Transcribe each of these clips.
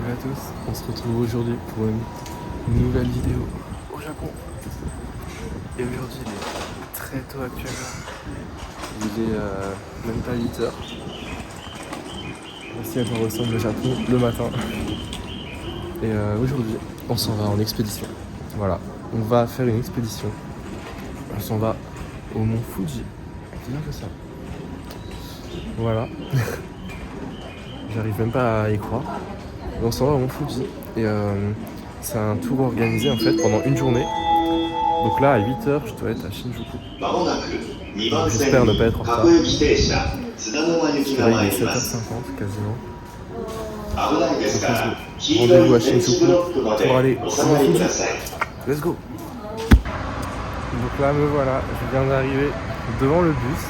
à tous, on se retrouve aujourd'hui pour une nouvelle vidéo au Japon. Et aujourd'hui il est très tôt actuellement, il est même pas 8h. Voici à quoi ressemble le Japon le matin. Et aujourd'hui on s'en va en expédition. Voilà, on va faire une expédition. On s'en va au mont Fuji. C'est bien que ça. Voilà. J'arrive même pas à y croire. On s'en va au mont Fuji et c'est un tour organisé en fait pendant une journée. Donc là à 8h je dois être à Shinjuku. J'espère ne pas être en retard. Parce que là il est 7h50 quasiment. Donc rendez-vous à Shinjuku pour aller au mont Fuji. Let's go. Donc là me voilà, je viens d'arriver devant le bus.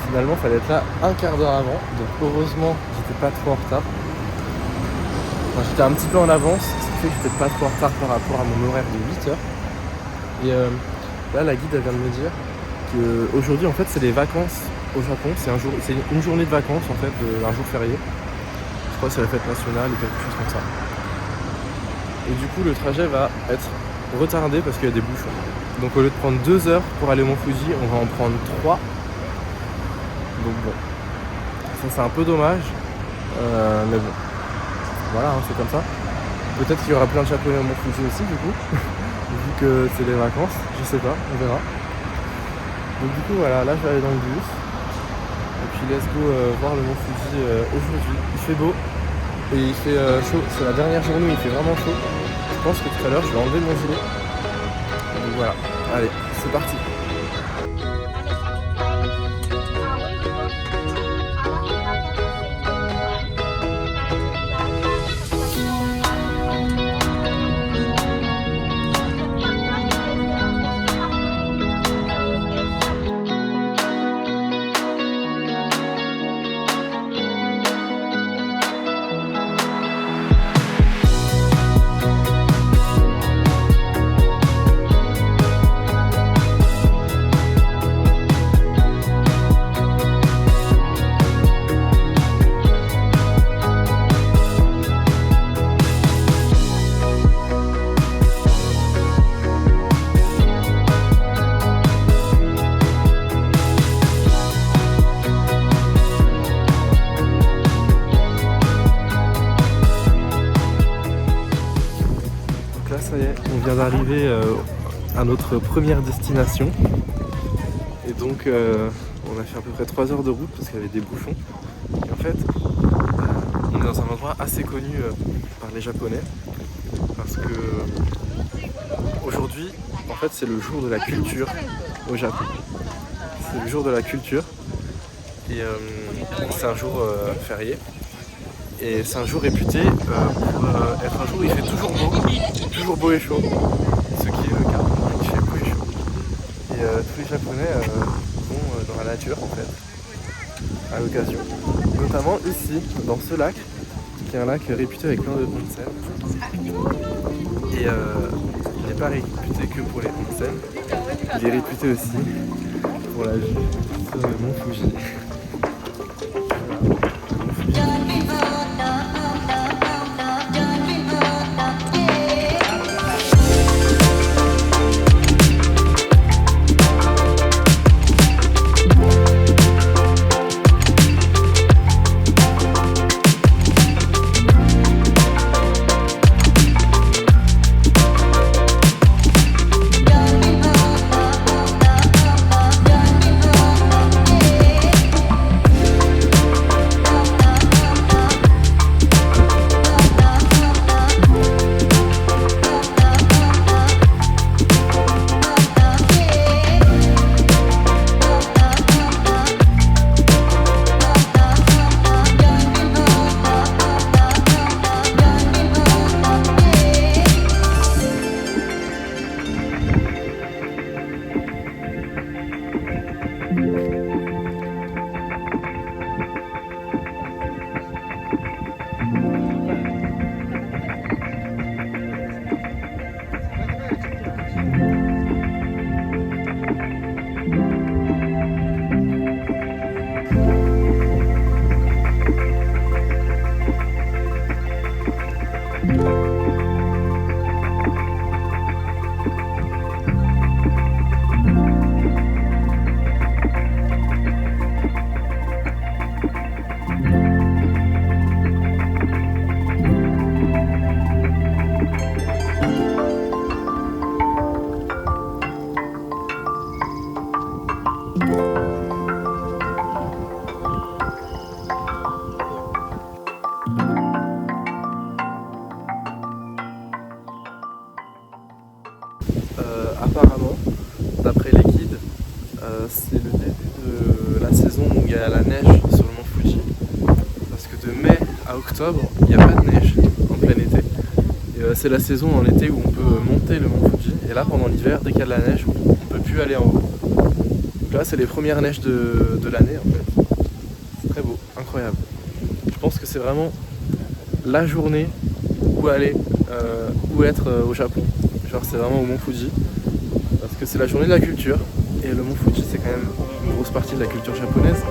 Finalement il fallait être là un quart d'heure avant. Donc heureusement j'étais pas trop en retard. Enfin, j'étais un petit peu en avance, ce qui fait que j'étais pas trop en retard par rapport à mon horaire de 8h. Et là la guide elle vient de me dire qu'aujourd'hui en fait c'est les vacances au Japon, c'est une journée de vacances en fait, un jour férié. Je crois que c'est la fête nationale ou quelque chose comme ça. Et du coup le trajet va être retardé parce qu'il y a des bouchons. Donc au lieu de prendre 2 heures pour aller au mont Fuji, on va en prendre 3. Donc bon, ça c'est un peu dommage, mais bon. Voilà, hein, c'est comme ça. Peut-être qu'il y aura plein de Japonais au mont Fuji aussi, du coup, vu que c'est les vacances, je sais pas, on verra. Donc du coup, voilà, là je vais aller dans le bus. Et puis let's go voir le mont Fuji aujourd'hui. Il fait beau et il fait chaud. C'est la dernière journée où il fait vraiment chaud. Je pense que tout à l'heure, je vais enlever mon gilet. Donc voilà, allez, c'est parti. Ça y est, on vient d'arriver à notre première destination. Et donc on a fait à peu près 3 heures de route parce qu'il y avait des bouchons. Et en fait, on est dans un endroit assez connu par les Japonais. Parce que aujourd'hui, en fait, c'est le jour de la culture au Japon. C'est le jour de la culture. Et c'est un jour férié. Et c'est un jour réputé pour être un jour où il fait toujours beau et chaud, ce qui est le cas, il fait beau et chaud. Et tous les Japonais vont dans la nature en fait, à l'occasion. Notamment ici, dans ce lac, qui est un lac réputé avec plein de onsen. Et il n'est pas réputé que pour les onsen, il est réputé aussi pour la vue sur le mont Fuji. à octobre, il n'y a pas de neige en plein été. Et c'est la saison en été où on peut monter le mont Fuji. Et là, pendant l'hiver, dès qu'il y a de la neige, on ne peut plus aller en haut. Donc là, c'est les premières neiges de l'année en fait. C'est très beau, incroyable. Je pense que c'est vraiment la journée où aller, où être au Japon. Genre, c'est vraiment au mont Fuji. Parce que c'est la journée de la culture. Et le mont Fuji, c'est quand même une grosse partie de la culture japonaise.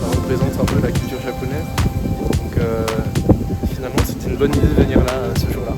Ça représente un peu la culture japonaise. Donc finalement, c'était une bonne idée de venir là ce jour-là.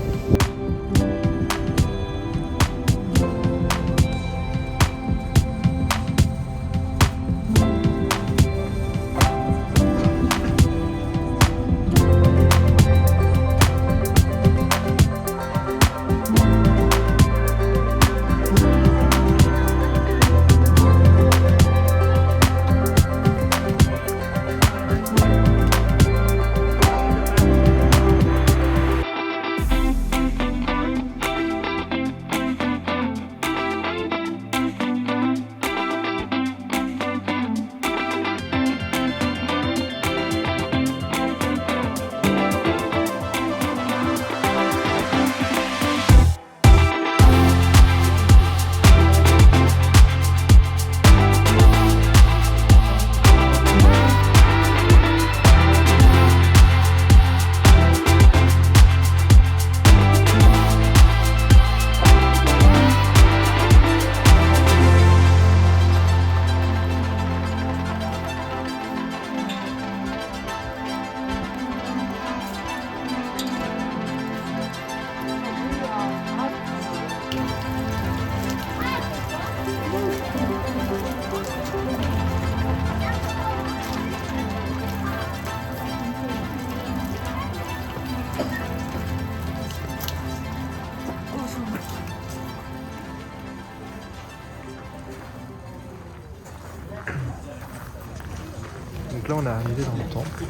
Donc là on est arrivé dans le temple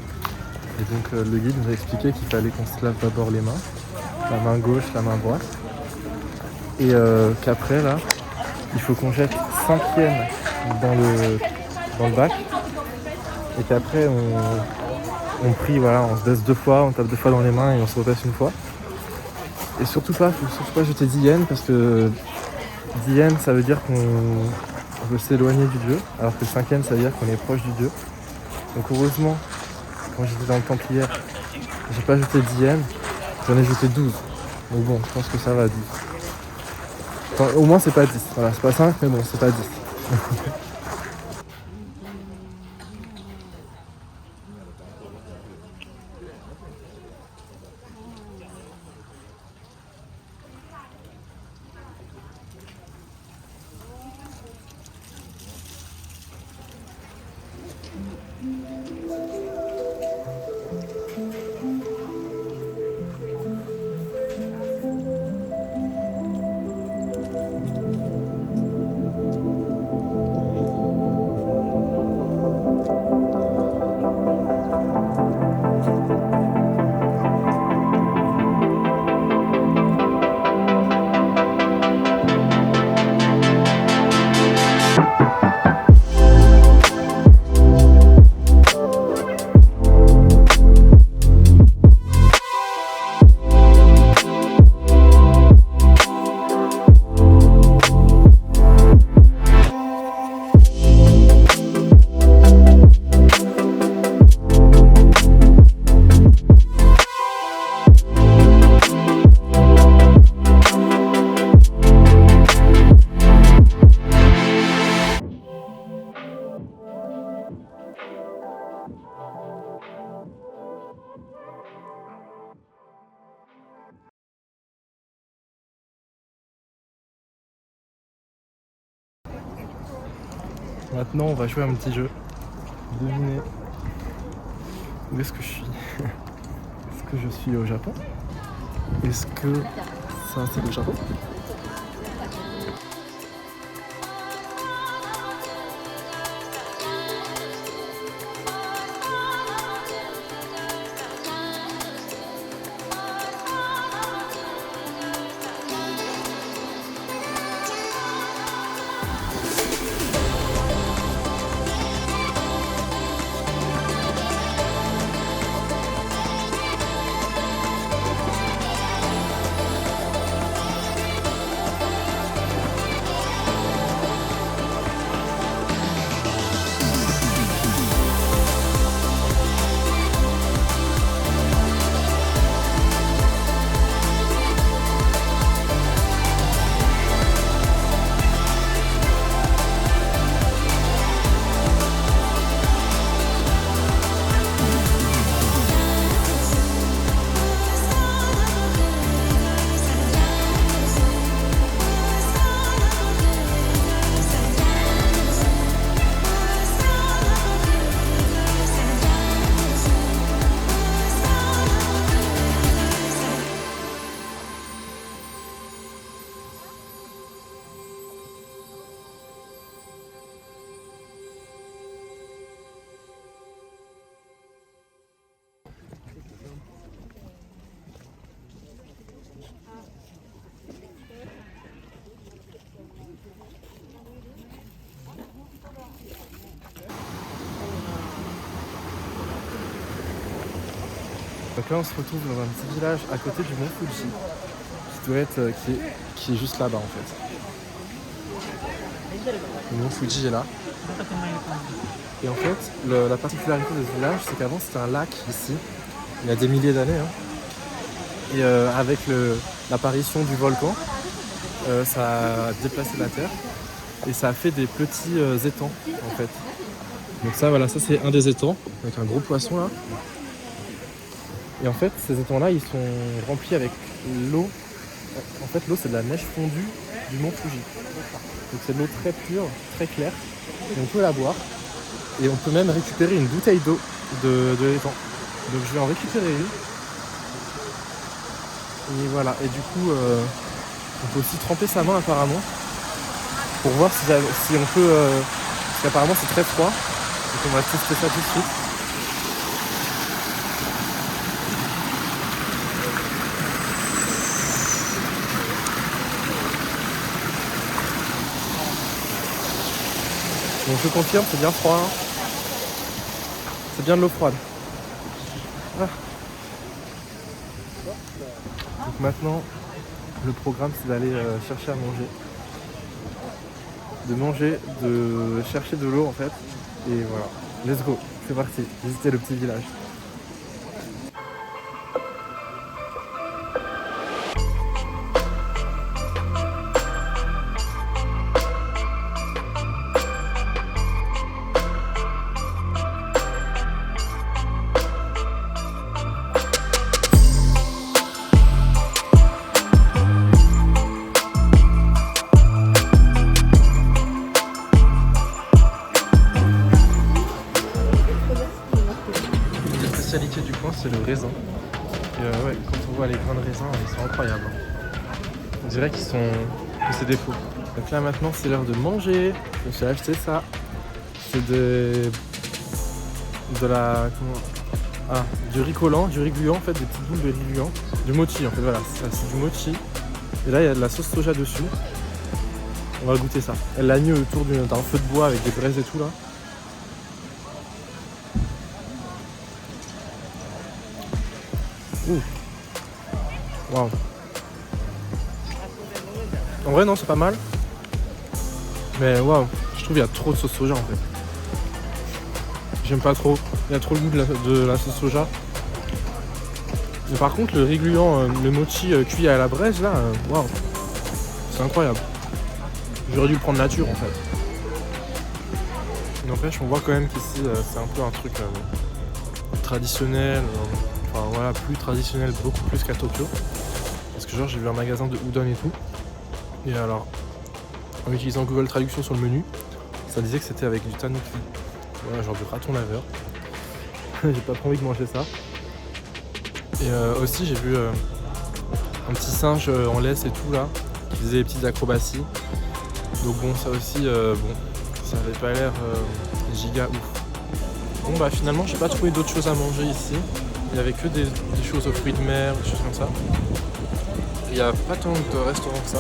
et donc le guide nous a expliqué qu'il fallait qu'on se lave d'abord les mains, la main gauche, la main droite, et qu'après là il faut qu'on jette 5 yens dans le bac et qu'après on prie, voilà, on se baisse 2 fois, on tape 2 fois dans les mains et on se repasse une fois. Et surtout pas, faut surtout pas jeter 10 yens parce que 10 yens ça veut dire qu'on veut s'éloigner du dieu, alors que 5 yens ça veut dire qu'on est proche du dieu. Donc heureusement, quand j'étais dans le temple hier, j'ai pas jeté 10 yens, j'en ai jeté 12. Donc bon, je pense que ça va à 10. Enfin, au moins c'est pas 10, voilà, c'est pas 5 mais bon, c'est pas 10. Maintenant on va jouer à un petit jeu. Devinez où est-ce que je suis. Est-ce que je suis au Japon? Est-ce que ça c'est le Japon? Donc là on se retrouve dans un petit village à côté du mont Fuji, qui doit être qui est juste là-bas en fait. Le mont Fuji est là. Et en fait, la particularité de ce village, c'est qu'avant c'était un lac ici, il y a des milliers d'années. Hein. Et avec l'apparition du volcan, ça a déplacé la terre et ça a fait des petits étangs en fait. Donc ça voilà, ça c'est un des étangs avec un gros poisson là. Et en fait ces étangs là ils sont remplis avec l'eau. En fait l'eau c'est de la neige fondue du mont Fuji. Donc c'est de l'eau très pure, très claire. Et on peut la boire. Et on peut même récupérer une bouteille d'eau de l'étang. Donc je vais en récupérer une. Et voilà. Et du coup on peut aussi tremper sa main apparemment. Pour voir si on peut. Parce qu'apparemment c'est très froid. Donc on va tester ça tout de suite. Donc je confirme, c'est bien froid. Hein. C'est bien de l'eau froide. Ah. Donc maintenant, le programme c'est d'aller chercher à manger. De chercher de l'eau en fait. Et voilà, let's go, c'est parti, visiter le petit village. La spécialité du coin c'est le raisin. Et ouais, quand on voit les grains de raisin, ils sont incroyables. On dirait qu'ils sont. Que c'est des faux. Donc là maintenant c'est l'heure de manger. Je me suis acheté ça. C'est de la. Du riz collant, du riz gluant en fait, des petites boules de riz gluant. Du mochi en fait, voilà, c'est du mochi. Et là il y a de la sauce soja dessus. On va goûter ça. Elle l'a mis autour d'un feu de bois avec des braises et tout là. Waouh. En vrai non c'est pas mal. Mais waouh, je trouve qu'il y a trop de sauce soja en fait. J'aime pas trop. Il y a trop le goût de la sauce soja. Mais par contre le riz gluant, le mochi cuit à la braise là, waouh. C'est incroyable. J'aurais dû le prendre nature en fait. N'empêche on voit quand même qu'ici c'est un peu un truc traditionnel. Enfin voilà, plus traditionnel, beaucoup plus qu'à Tokyo. Parce que genre j'ai vu un magasin de udon et tout. Et alors, en utilisant Google Traduction sur le menu, ça disait que c'était avec du tanuki. Voilà, genre du raton laveur. J'ai pas trop envie de manger ça. Et aussi j'ai vu un petit singe en laisse et tout là, qui faisait des petites acrobaties. Donc bon, ça aussi, ça avait pas l'air giga ouf. Bon bah finalement j'ai pas trouvé d'autres choses à manger ici. Il n'y avait que des choses aux fruits de mer, des choses comme ça. Il n'y a pas tant de restaurants que ça.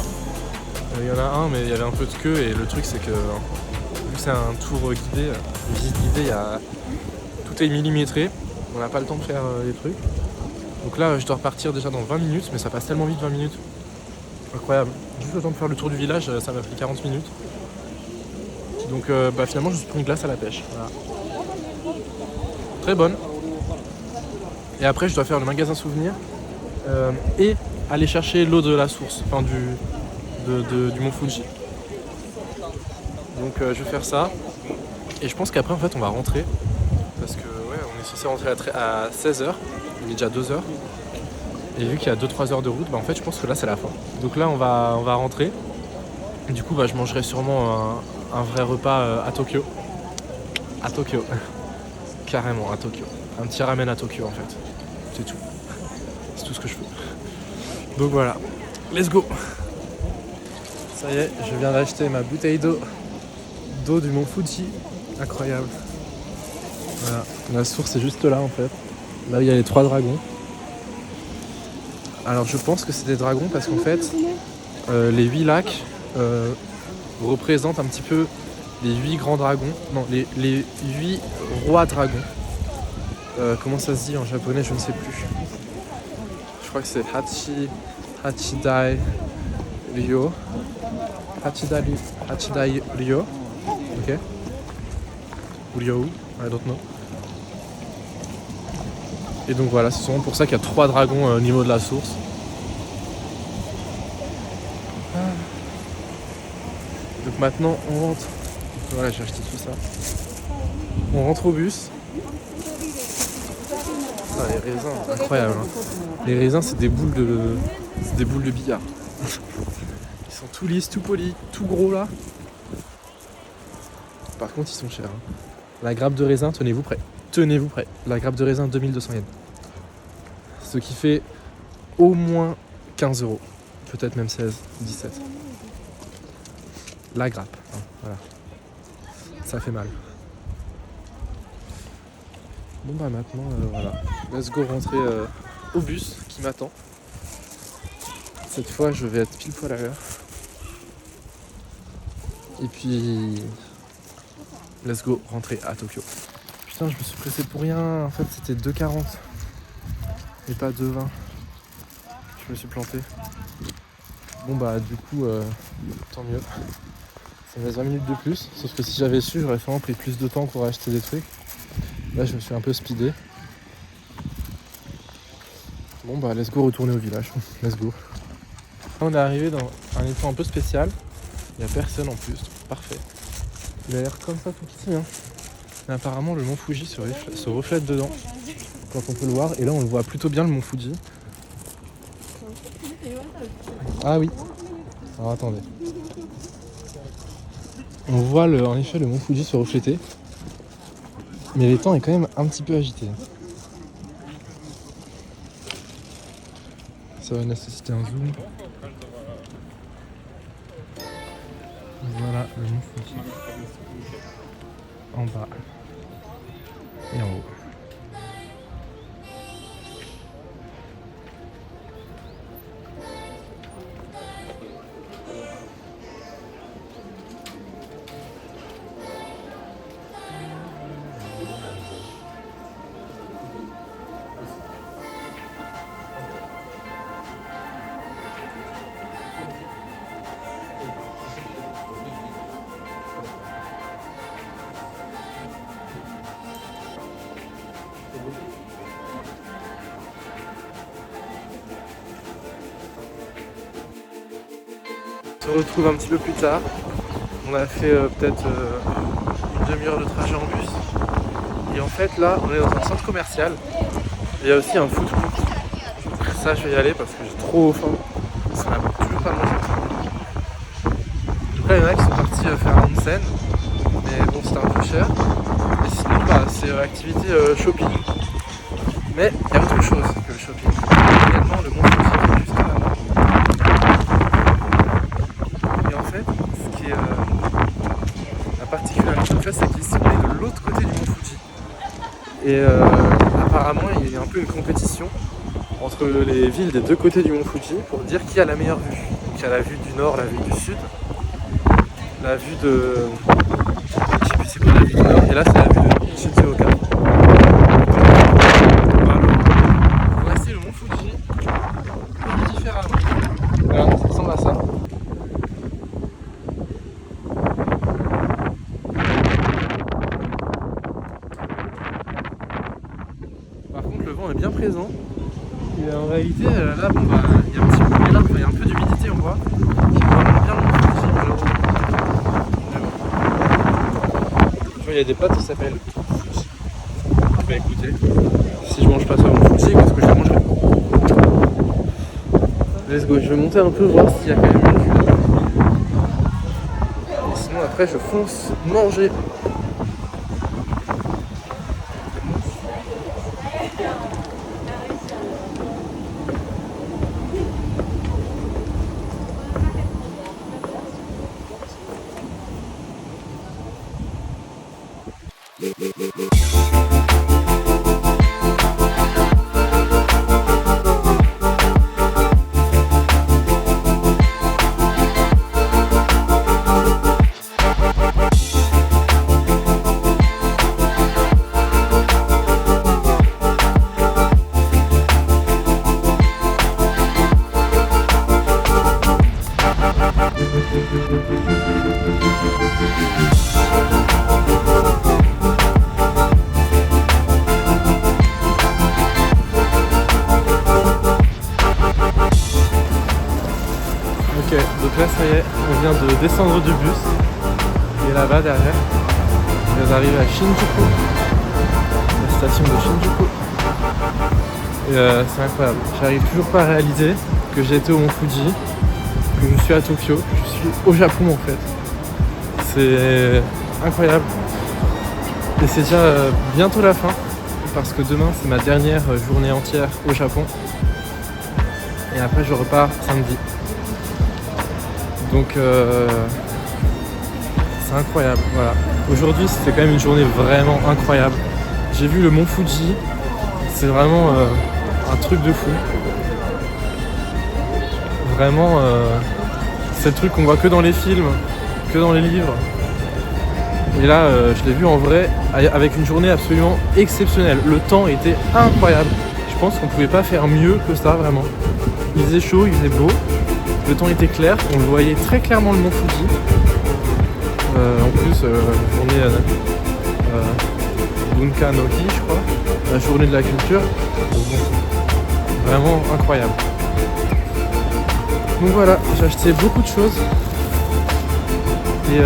Il y en a un, mais il y avait un peu de queue. Et le truc, c'est que, vu que c'est un tour guidé, une visite guidée, tout est millimétré. On n'a pas le temps de faire les trucs. Donc là, je dois repartir déjà dans 20 minutes, mais ça passe tellement vite 20 minutes. Incroyable. Juste le temps de faire le tour du village, ça m'a pris 40 minutes. Donc finalement, je me suis pris une glace à la pêche. Voilà. Très bonne. Et après je dois faire le magasin souvenir et aller chercher l'eau de la source, enfin du mont Fuji. Donc je vais faire ça. Et je pense qu'après en fait on va rentrer. Parce que ouais, on est censé rentrer à 16h. Il est déjà 2h. Et vu qu'il y a 2-3 heures de route, en fait je pense que là c'est la fin. Donc là on va rentrer. Et du coup je mangerai sûrement un vrai repas à Tokyo. À Tokyo. Carrément à Tokyo. Un petit ramen à Tokyo en fait. C'est tout. C'est tout ce que je veux. Donc voilà. Let's go. Ça y est, je viens d'acheter ma bouteille d'eau du mont Fuji. Incroyable. Voilà. La source est juste là en fait. Là il y a les 3 dragons. Alors je pense que c'est des dragons parce qu'en fait les 8 lacs représentent un petit peu les 8 grands dragons. Non, les 8 rois dragons. comment ça se dit en japonais, je ne sais plus. Je crois que c'est Hachidai Ryo. Hachidai Ryo. Ok. Ou Ryo, I don't know. Et donc voilà, c'est souvent pour ça qu'il y a 3 dragons au niveau de la source. Donc maintenant on rentre. Voilà, j'ai acheté tout ça. On rentre au bus. Ah, les raisins, incroyable. Hein. Les raisins, c'est des boules de billard. Ils sont tout lisses, tout polis, tout gros là. Par contre, ils sont chers. Hein. La grappe de raisin, tenez-vous prêt. Tenez-vous prêt. La grappe de raisin, 2200 yens. Ce qui fait au moins 15 €. Peut-être même 16, 17. La grappe. Hein, voilà. Ça fait mal. Bon bah maintenant, voilà. Let's go rentrer au bus qui m'attend. Cette fois, je vais être pile poil à l'heure. Et puis, let's go rentrer à Tokyo. Putain, je me suis pressé pour rien. En fait, c'était 2,40 et pas 2,20. Je me suis planté. Bon bah du coup, tant mieux. Ça me laisse 20 minutes de plus. Sauf que si j'avais su, j'aurais vraiment pris plus de temps pour acheter des trucs. Là, je me suis un peu speedé. Bon bah let's go retourner au village. Let's go. Là, on est arrivé dans un étang un peu spécial. Il n'y a personne en plus. Parfait. Il a l'air comme ça tout petit. Hein. Mais apparemment le mont Fuji se reflète dedans. Quand on peut le voir. Et là on le voit plutôt bien le mont Fuji. Ah oui. Alors attendez. On voit en effet le mont Fuji se refléter. Mais l'étang est quand même un petit peu agité. Ça va nécessiter un zoom. Voilà le mont Fuji. En bas. Et en haut. On se retrouve un petit peu plus tard. On a fait peut-être une demi-heure de trajet en bus. Et en fait là on est dans un centre commercial. Il y a aussi un food court. Ça je vais y aller parce que j'ai trop faim. Ça n'a toujours pas mangé. Donc là il y en a qui sont partis faire un onsen. Mais bon c'était un peu cher. Et sinon bah, c'est activité shopping. Mais il y a autre chose que le shopping. Également le mont Fuji est juste là. La particularité en fait, c'est qu'il est situé de l'autre côté du mont Fuji. Et apparemment il y a un peu une compétition entre les villes des deux côtés du mont Fuji pour dire qui a la meilleure vue. Donc il y a la vue du nord, la vue du sud, la vue de... je sais plus c'est quoi la vue du nord, et là c'est la vue de Shizuoka. Voilà. Voici le mont Fuji différemment. Voilà, ça ressemble à ça. Est bien présent et en réalité là bon, bah, il y a un petit peu là, il y a un peu d'humidité on voit qui est vraiment bien le Fuji malheureusement. Tu vois il y a des pâtes qui s'appellent Fuji. Bah écoutez, si je mange pas ça au Fuji, qu'est-ce que je mangerai? Let's go, je vais monter un peu voir s'il y a quand même une vue là. Et sinon après je fonce manger. Donc là ça y est, on vient de descendre du bus. Et là-bas derrière, on vient d'arriver à Shinjuku, la station de Shinjuku. Et c'est incroyable. J'arrive toujours pas à réaliser que j'ai été au Mont Fuji, que je suis à Tokyo, que je suis au Japon en fait. C'est incroyable. Et c'est déjà bientôt la fin, parce que demain c'est ma dernière journée entière au Japon. Et après je repars samedi. Donc c'est incroyable, voilà. Aujourd'hui c'était quand même une journée vraiment incroyable. J'ai vu le Mont Fuji, c'est vraiment un truc de fou. Vraiment, c'est le truc qu'on voit que dans les films, que dans les livres. Et là, je l'ai vu en vrai, avec une journée absolument exceptionnelle. Le temps était incroyable. Je pense qu'on pouvait pas faire mieux que ça, vraiment. Il faisait chaud, il faisait beau. Le temps était clair, on le voyait très clairement le Mont Fuji. En plus, journée Bunka no Hi, je crois, la journée de la culture. Donc, vraiment incroyable. Donc voilà, j'ai acheté beaucoup de choses. Et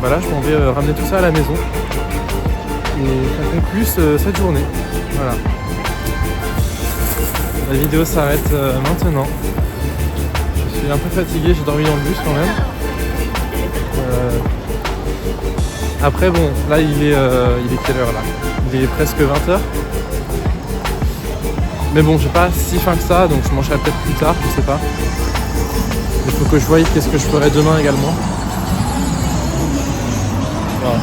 voilà, je m'en vais ramener tout ça à la maison. Et ça conclut cette journée. Voilà. La vidéo s'arrête maintenant. Je suis un peu fatigué, j'ai dormi dans le bus quand même. Après bon, là il est quelle heure là? Il est presque 20h. Mais bon, j'ai pas si faim que ça, donc je mangerai peut-être plus tard, je sais pas. Il faut que je voie qu'est-ce que je ferai demain également. Voilà.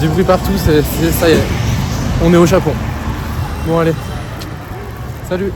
Du bruit partout, ça y est. On est au Japon. Bon allez. Salut.